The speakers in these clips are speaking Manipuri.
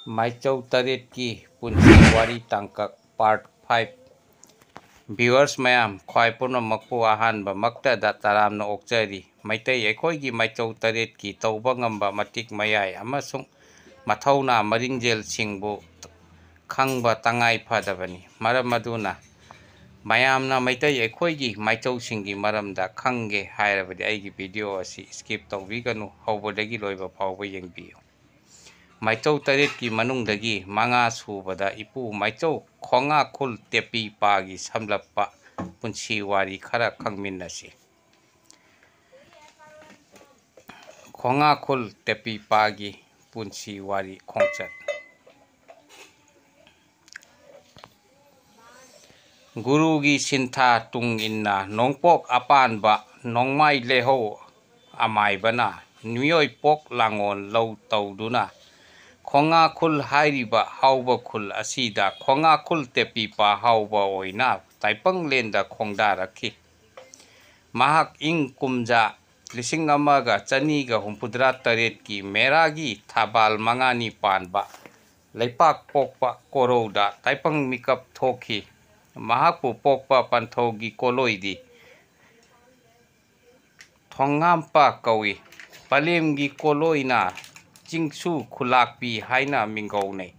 ꯃꯥꯏꯆꯧ ꯇꯔꯦꯠꯀꯤ ꯄꯨꯟꯁꯤ ꯋꯥꯔꯤ ꯇꯥꯡꯀꯛ ꯄꯥꯔꯠ 5 ꯚꯤꯎꯋꯔꯁ ꯃꯌꯥꯝ ꯈ꯭ꯋꯥꯏ ꯄꯨꯝꯅꯃꯛꯄꯨ ꯑꯍꯥꯟꯕ ꯃꯛꯇꯗ ꯇꯔꯥꯝꯅ ꯑꯣꯛꯆꯔꯤ꯫ ꯃꯩꯇꯩ ꯑꯩꯈꯣꯏꯒꯤ ꯃꯥꯏꯆꯧ ꯇꯔꯦꯠꯀꯤ ꯇꯧꯕ ꯉꯝꯕ ꯃꯇꯤꯛ ꯃꯌꯥꯏ ꯑꯃꯁꯨꯡ ꯃꯊꯧꯅꯥ ꯃꯔꯤꯡꯖꯦꯜꯁꯤꯡꯕꯨ ꯈꯪꯕ ꯇꯉꯥꯏ ꯐꯗꯕꯅꯤ꯫ ꯃꯔꯝ ꯑꯗꯨꯅ ꯃꯌꯥꯝꯅ ꯃꯩꯇꯩ ꯑꯩꯈꯣꯏꯒꯤ ꯃꯥꯏꯆꯧꯁꯤꯡꯒꯤ ꯃꯔꯝꯗ ꯈꯪꯒꯦ ꯍꯥꯏꯔꯕꯗꯤ ꯑꯩꯒꯤ ꯚꯤꯗꯤꯑꯣ ꯑꯁꯤ ꯁ꯭ꯀꯤꯞ ꯇꯧꯕꯤꯒꯅꯨ, ꯍꯧꯕꯗꯒꯤ ꯂꯣꯏꯕ ꯐꯥꯎꯕ ꯌꯦꯡꯕꯤꯌꯨ꯫ ꯃꯥꯏꯆꯧ ꯇꯔꯦꯠꯀꯤ ꯃꯅꯨꯡꯗꯒꯤ ꯃꯉꯥ ꯁꯨꯕꯗ ꯏꯄꯨ ꯃꯥꯏꯆꯧ ꯈꯣꯡꯉꯥꯈꯨꯜ ꯇꯦꯄꯤ ꯄꯥꯒꯤ ꯁꯝꯂꯞꯄ ꯄꯨꯟꯁꯤ ꯋꯥꯔꯤ ꯈꯔ ꯈꯪꯃꯤꯟꯅꯁꯤ꯫ ꯈꯣꯡꯉꯥꯈꯨꯜ ꯇꯦꯄꯤ ꯄꯥꯒꯤ ꯄꯨꯟꯁꯤ ꯋꯥꯔꯤ ꯈꯣꯡꯆꯠ꯫ ꯒꯨꯔꯨꯒꯤ ꯁꯤꯟꯊꯥ ꯇꯨꯡ ꯏꯟꯅ ꯅꯣꯡꯄꯣꯛ ꯑꯄꯥꯟꯕ ꯅꯣꯡꯃꯥꯏ ꯂꯩꯍꯧ ꯑꯃꯥꯏꯕꯅ ꯃꯤꯑꯣꯏꯄꯣꯛ ꯂꯥꯡꯑꯣꯜ ꯂꯧ ꯇꯧꯗꯨꯅ ꯈꯣꯡꯉꯥꯈꯨꯜ ꯍꯥꯏꯔꯤꯕ ꯍꯥꯎꯕ ꯈꯨꯜ ꯑꯁꯤꯗ ꯈꯣꯡꯉꯥꯈꯨꯜ ꯇꯦꯄꯤ ꯄꯥ ꯍꯥꯎꯕ ꯑꯣꯏꯅ ꯇꯥꯏꯄꯪꯂꯦꯟꯗ ꯈꯣꯡꯗꯥꯔꯛꯈꯤ꯫ ꯃꯍꯥꯛ ꯏꯪ ꯀꯨꯝꯖꯥ 1938ꯀꯤ ꯃꯦꯔꯥꯒꯤ ꯊꯕꯥꯜ ꯃꯉꯥꯅꯤ ꯄꯥꯟꯕ ꯂꯩꯄꯥꯛꯄꯣꯛꯄ ꯀꯣꯔꯧꯗ ꯇꯥꯏꯄꯪ ꯃꯤꯀꯞ ꯊꯣꯛꯈꯤ꯫ ꯃꯍꯥꯛꯄꯨ ꯄꯣꯛꯄ ꯄꯟꯊꯧꯒꯤ ꯀꯣꯂꯣꯏꯗꯤ ꯊꯣꯡꯉꯥꯝꯄ ꯀꯧꯏ꯫ ꯄꯂꯦꯝꯒꯤ ꯀꯣꯂꯣꯏꯅ ꯆꯤꯡꯁꯨ ꯈꯨꯂꯥꯛꯄꯤ ꯍꯥꯏꯅ ꯃꯤꯡꯒꯧꯅꯩ꯫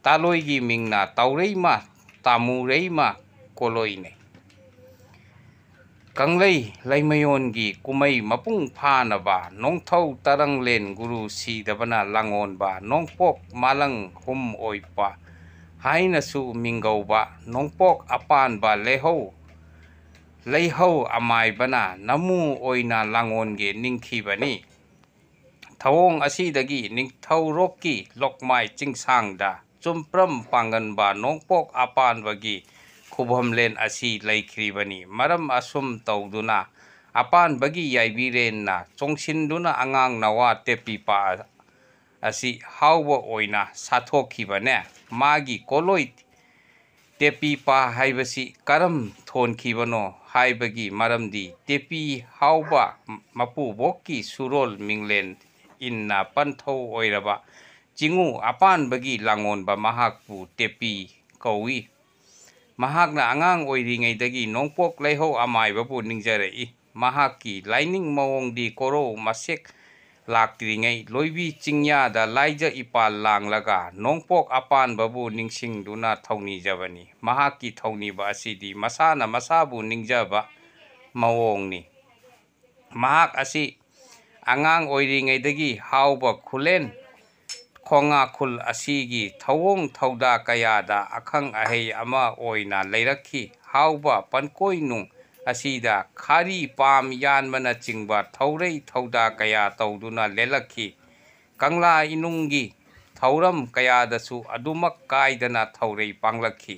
ꯇꯥꯂꯣꯏꯒꯤ ꯃꯤꯡꯅ ꯇꯥꯎꯔꯩꯃ ꯇꯥꯃꯨꯔꯩꯃ ꯀꯣꯂꯣꯏꯅꯩ꯫ ꯀꯪꯂꯩ ꯂꯩꯃꯌꯣꯟꯒꯤ ꯀꯨꯝꯃꯩ ꯃꯄꯨꯡ ꯐꯥꯅꯕ ꯅꯣꯡꯊꯧ ꯇꯔꯪꯂꯦꯟ ꯒꯨꯔꯨ ꯁꯤꯗꯕꯅ ꯂꯥꯡꯑꯣꯟꯕ ꯅꯣꯡꯄꯣꯛ ꯃꯥꯂꯪ ꯍꯨꯝ ꯑꯣꯏꯄ ꯍꯥꯏꯅꯁꯨ ꯃꯤꯡꯒꯧꯕ ꯅꯣꯡꯄꯣꯛ ꯑꯄꯥꯟꯕ ꯂꯩꯍꯧ ꯑꯃꯥꯏꯕꯅ ꯅꯃꯨ ꯑꯣꯏꯅ ꯂꯥꯡꯑꯣꯟꯒꯦ ꯅꯤꯡꯈꯤꯕꯅꯤ꯫ ꯊꯧꯑꯣꯡ ꯑꯁꯤꯗꯒꯤ ꯅꯤꯡꯊꯧꯔꯣꯛꯀꯤ ꯂꯣꯛꯃꯥꯏ ꯆꯤꯡꯁꯥꯡꯗ ꯆꯨꯝꯄ꯭ꯔꯝ ꯄꯥꯡꯒꯟꯕ ꯅꯣꯡꯄꯣꯛ ꯑꯄꯥꯟꯕꯒꯤ ꯈꯨꯕꯝꯂꯦꯟ ꯑꯁꯤ ꯂꯩꯈ꯭ꯔꯤꯕꯅꯤ꯫ ꯃꯔꯝ ꯑꯁꯨꯝ ꯇꯧꯗꯨꯅ ꯑꯄꯥꯟꯕꯒꯤ ꯌꯥꯏꯕꯤꯔꯦꯟꯅ ꯆꯣꯡꯁꯤꯟꯗꯨꯅ ꯑꯉꯥꯡ ꯅꯋꯥ ꯇꯦꯄꯤ ꯄꯥ ꯑꯁꯤ ꯍꯥꯎꯕ ꯑꯣꯏꯅ ꯁꯥꯊꯣꯛꯈꯤꯕꯅꯦ꯫ ꯃꯥꯒꯤ ꯀꯣꯂꯣꯏ ꯇꯦꯄꯤ ꯄꯥ ꯍꯥꯏꯕꯁꯤ ꯀꯔꯝ ꯊꯣꯟꯈꯤꯕꯅꯣ ꯍꯥꯏꯕꯒꯤ ꯃꯔꯝꯗꯤ ꯇꯦꯄꯤ ꯍꯥꯎꯕ ꯃꯄꯨꯕꯣꯛꯀꯤ ꯁꯨꯔꯣꯜ ꯃꯤꯡꯂꯦꯟ ꯏꯟꯅ ꯄꯟꯊꯧ ꯑꯣꯏꯔꯕ ꯆꯤꯉꯨ ꯑꯄꯥꯟꯕꯒꯤ ꯂꯥꯡꯑꯣꯟꯕ ꯃꯍꯥꯛꯄꯨ ꯇꯦꯄꯤ ꯀꯧꯏ꯫ ꯃꯍꯥꯛꯅ ꯑꯉꯥꯡ ꯑꯣꯏꯔꯤꯉꯩꯗꯒꯤ ꯅꯣꯡꯄꯣꯛ ꯂꯩꯍꯧ ꯑꯃꯥꯏꯕꯕꯨ ꯅꯤꯡꯖꯔꯛꯏ꯫ ꯃꯍꯥꯛꯀꯤ ꯂꯥꯏꯅꯤꯡ ꯃꯑꯣꯡꯗꯤ ꯀꯣꯔꯧ ꯃꯁꯦꯛ ꯂꯥꯛꯇ꯭ꯔꯤꯉꯩ ꯂꯣꯏꯕꯤ ꯆꯤꯡꯌꯥꯗ ꯂꯥꯏꯖ ꯏꯄꯥꯜ ꯂꯥꯡꯂꯒ ꯅꯣꯡꯄꯣꯛ ꯑꯄꯥꯟꯕꯕꯨ ꯅꯤꯡꯁꯤꯡꯗꯨꯅ ꯊꯧꯅꯤꯖꯕꯅꯤ꯫ ꯃꯍꯥꯛꯀꯤ ꯊꯧꯅꯤꯕ ꯑꯁꯤꯗꯤ ꯃꯁꯥꯅ ꯃꯁꯥꯕꯨ ꯅꯤꯡꯖꯕ ꯃꯑꯣꯡꯅꯤ꯫ ꯃꯍꯥꯛ ꯑꯁꯤ ꯑꯉꯥꯡ ꯑꯣꯏꯔꯤꯉꯩꯗꯒꯤ ꯍꯥꯎꯕ ꯈꯨꯂꯦꯟ ꯈꯣꯡꯉꯥꯈꯨꯜ ꯑꯁꯤꯒꯤ ꯊꯧꯑꯣꯡ ꯊꯧꯗꯥ ꯀꯌꯥꯗ ꯑꯈꯪ ꯑꯍꯩ ꯑꯃ ꯑꯣꯏꯅ ꯂꯩꯔꯛꯈꯤ꯫ ꯍꯥꯎꯕ ꯄꯟꯀꯣꯏꯅꯨꯡ ꯑꯁꯤꯗ ꯈꯥꯔꯤ ꯄꯥꯝ ꯌꯥꯟꯕꯅꯆꯤꯡꯕ ꯊꯧꯔꯩ ꯊꯧꯗꯥ ꯀꯌꯥ ꯇꯧꯗꯨꯅ ꯂꯦꯜꯂꯛꯈꯤ꯫ ꯀꯪꯂꯥ ꯏꯅꯨꯡꯒꯤ ꯊꯧꯔꯝ ꯀꯌꯥꯗꯁꯨ ꯑꯗꯨꯃꯛ ꯀꯥꯏꯗꯅ ꯊꯧꯔꯩ ꯄꯥꯡꯂꯛꯈꯤ꯫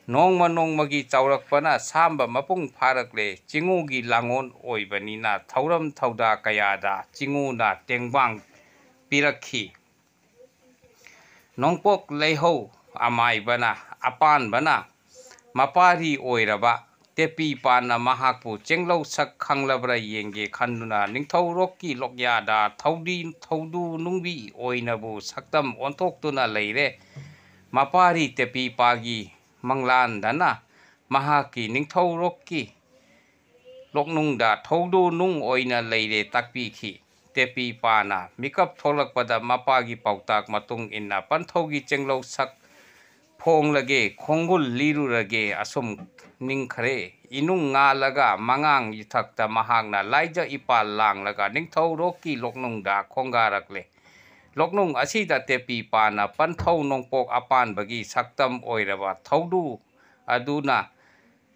ꯅꯣꯡꯃ ꯅꯣꯡꯃꯒꯤ ꯆꯥꯎꯔꯛꯄꯅ ꯁꯥꯝꯕ ꯃꯄꯨꯡ ꯐꯥꯔꯛꯂꯦ꯫ ꯆꯤꯉꯨꯒꯤ ꯂꯥꯡꯑꯣꯟ ꯑꯣꯏꯕꯅꯤꯅ ꯊꯧꯔꯝ ꯊꯧꯗꯥ ꯀꯌꯥꯗ ꯆꯤꯉꯨꯅ ꯇꯦꯡꯕꯥꯡ ꯄꯤꯔꯛꯈꯤ꯫ ꯅꯣꯡꯄꯣꯛ ꯂꯩꯍꯧ ꯑꯄꯥꯟꯕꯅ ꯃꯄꯥꯔꯤ ꯑꯣꯏꯔꯕ ꯇꯦꯄꯤ ꯄꯥꯅ ꯃꯍꯥꯛꯄꯨ ꯆꯦꯡꯂꯧ ꯁꯛ ꯈꯪꯂꯕ꯭ꯔꯥ ꯌꯦꯡꯒꯦ ꯈꯟꯗꯨꯅ ꯅꯤꯡꯊꯧꯔꯣꯛꯀꯤ ꯂꯣꯛꯌꯥꯗ ꯊꯧꯗꯨ ꯅꯨꯡꯕꯤ ꯑꯣꯏꯅꯕꯨ ꯁꯛꯇꯝ ꯑꯣꯟꯊꯣꯛꯇꯨꯅ ꯂꯩꯔꯦ꯫ ꯃꯄꯥꯔꯤ ꯇꯦꯄꯤ ꯄꯥꯒꯤ ꯃꯪꯂꯥꯟꯗꯅ ꯃꯍꯥꯛꯀꯤ ꯅꯤꯡꯊꯧꯔꯣꯛꯀꯤ ꯂꯣꯛꯅꯨꯡꯗ ꯊꯧꯗꯨ ꯅꯨꯡ ꯑꯣꯏꯅ ꯂꯩꯔꯦ ꯇꯥꯛꯄꯤꯈꯤ꯫ ꯇꯦꯄꯤ ꯄꯥꯅ ꯃꯤꯀꯞ ꯊꯣꯛꯂꯛꯄꯗ ꯃꯄꯥꯒꯤ ꯄꯥꯎꯇꯥꯛ ꯃꯇꯨꯡ ꯏꯟꯅ ꯄꯟꯊꯧꯒꯤ ꯆꯦꯡꯂꯧ ꯁꯛ ꯐꯣꯡꯂꯒꯦ ꯈꯣꯡꯒꯨꯜ ꯂꯤꯔꯨꯔꯒꯦ ꯑꯁꯨꯝ ꯅꯤꯡꯈ꯭ꯔꯦ꯫ ꯏꯅꯨꯡ ꯉꯥꯜꯂꯒ ꯃꯉꯥꯡ ꯌꯨꯊꯛꯇ ꯃꯍꯥꯛꯅ ꯂꯥꯏꯖ ꯏꯄꯥꯜ ꯂꯥꯡꯂꯒ ꯅꯤꯡꯊꯧꯔꯣꯛꯀꯤ ꯂꯣꯛꯅꯨꯡꯗ ꯈꯣꯡꯒꯥꯔꯛꯂꯦ꯫ ꯂꯣꯛꯅꯨꯡ ꯑꯁꯤꯗ ꯇꯦꯄꯤ ꯄꯥꯅ ꯄꯟꯊꯧ ꯅꯣꯡꯄꯣꯛ ꯑꯄꯥꯟꯕꯒꯤ ꯁꯛꯇꯝ ꯑꯣꯏꯔꯕ ꯊꯧꯗꯨ ꯑꯗꯨꯅ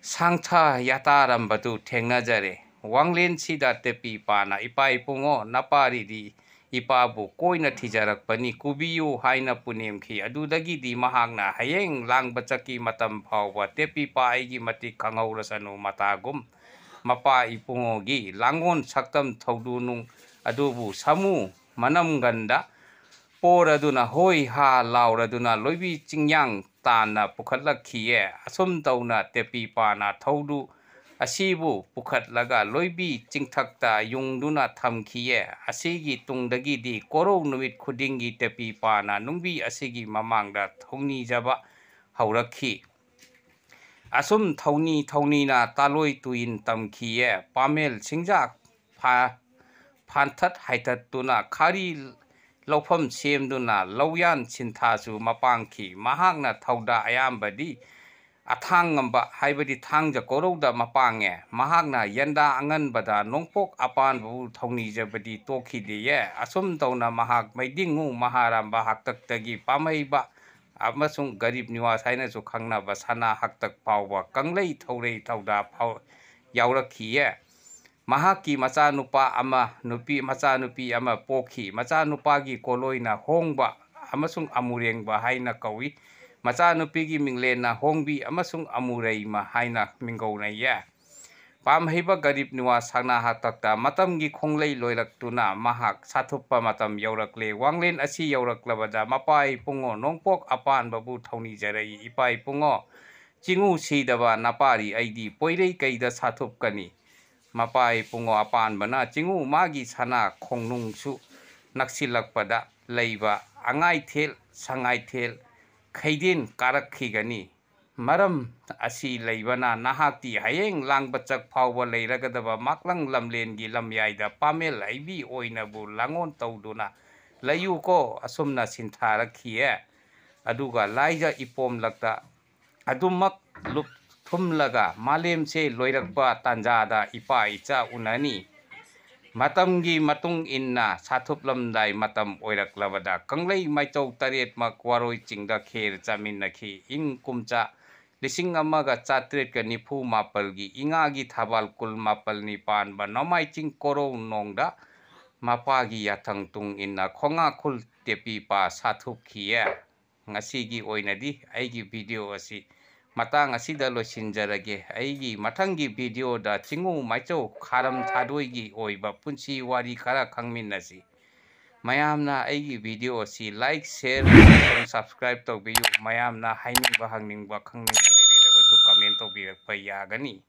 ꯁꯥꯡꯊ ꯌꯥꯇꯥꯔꯝꯕꯗꯨ ꯊꯦꯡꯅꯖꯔꯦ꯫ ꯋꯥꯡꯂꯦꯟꯁꯤꯗ ꯇꯦꯄꯤ ꯄꯥꯅ ꯏꯄꯥ ꯏꯄꯨꯉꯣ ꯅꯄꯥꯔꯤꯗꯤ ꯏꯄꯥꯕꯨ ꯀꯣꯏꯅ ꯊꯤꯖꯔꯛꯄꯅꯤ, ꯄꯨꯕꯤꯌꯨ ꯍꯥꯏꯅ ꯄꯨꯅꯦꯝꯈꯤ꯫ ꯑꯗꯨꯗꯒꯤꯗꯤ ꯃꯍꯥꯛꯅ ꯍꯌꯦꯡ ꯂꯥꯡꯕ ꯆꯠꯈꯤ ꯃꯇꯝ ꯐꯥꯎꯕ ꯇꯦꯄꯤ ꯄꯥ ꯑꯩꯒꯤ ꯃꯇꯤꯛ ꯈꯪꯍꯧꯔꯁꯅꯨ ꯃꯇꯥꯒꯨꯝ ꯃꯄꯥ ꯏꯄꯨꯉꯣꯒꯤ ꯂꯥꯡꯑꯣꯟ ꯁꯛꯇꯝ ꯊꯧꯗꯨ ꯅꯨꯡ ꯑꯗꯨꯕꯨ ꯁꯥꯃꯨ ꯃꯅꯝꯒꯟꯗ ꯄꯣꯔꯗꯨꯅ ꯍꯣꯏ ꯍꯥ ꯂꯥꯎꯔꯗꯨꯅ ꯂꯣꯏꯕꯤ ꯆꯤꯡꯌꯥꯡ ꯇꯥꯟꯅ ꯄꯨꯈꯠꯂꯛꯈꯤꯌꯦ꯫ ꯑꯁꯨꯝ ꯇꯧꯅ ꯇꯦꯄꯤ ꯄꯥꯅ ꯊꯧꯗꯨ asibu pukhatlaga loibi chingthakta yungduna thamkhiye asigi tungdagidi korou numit khudingi tepi pana nungbi asigi mamangda thongni jaba haurakhi asum thoni na taloi tuin tamkhiye pamel singjak phantat haitat tuna khari lawpham semduna lawyan chinthasu mapangki mahakna thauda ayambadi athang ngamba haibadi thangja korouda mapange mahakna yanda anganbada nongpok apan bu thongni jabadi tokhideye asum tawna mahak maidingu maharamba haktaktagi pamaiba amasung garib niwas haina su khangnaba sana haktak pawba kanglei thorei thauda phaw yaurakhiye mahaki macha nupa ama nupi ama pokhi macha nupagi koloina hongba amasung amurengba haina kawi macha nupigi minglena hongbi amasung amureima haina mingona ya pamhaiba garib niwa sangna hatakta matamgi khonglei loiraktuna mahak sathuppa matam yaurakle wanglen asi yauraklabada mapai pungo nongpok apan babu thoni jarai ipai pungo chingu sidaba napari aidi poirei kaida sathupkani mapai pungo apan bana chingu magi sana khongnungsu naksilakpada leiba angai thel sangai thel khaidin karakhigani maram asi leibana nahakti hayeng langbachak phawba leiragadaba maklang lamlengi lamyaida pamel aibi oinabu langon tawduna layuko asumna sintharakhiye aduga laija ipom lakta adumak lup thumlaga malemse loirakpa tanjada ipa icha unani matamgi matung inna sathuplamdai matam oiraklabada kanglei maichau taret mak waroi chingda kher chaminakhi ing kumcha lising amaga chatret ka nifu mapalgi ingagi thabal kul mapal nipan ba nomai ching korou nongda mapagi yathang tung inna khonga khul tepi pa sathup khiye ngasigi oinadi aigi video asi matang asida losinjarage aigi mathangi video da chingu maichau kharam thadoigi oiba punchi wari khara khangminnasi mayamna aigi video asi like share and subscribe tawbiyu mayamna hainingba hangningba khangningba leibirabasu comment tawbirakpa yagani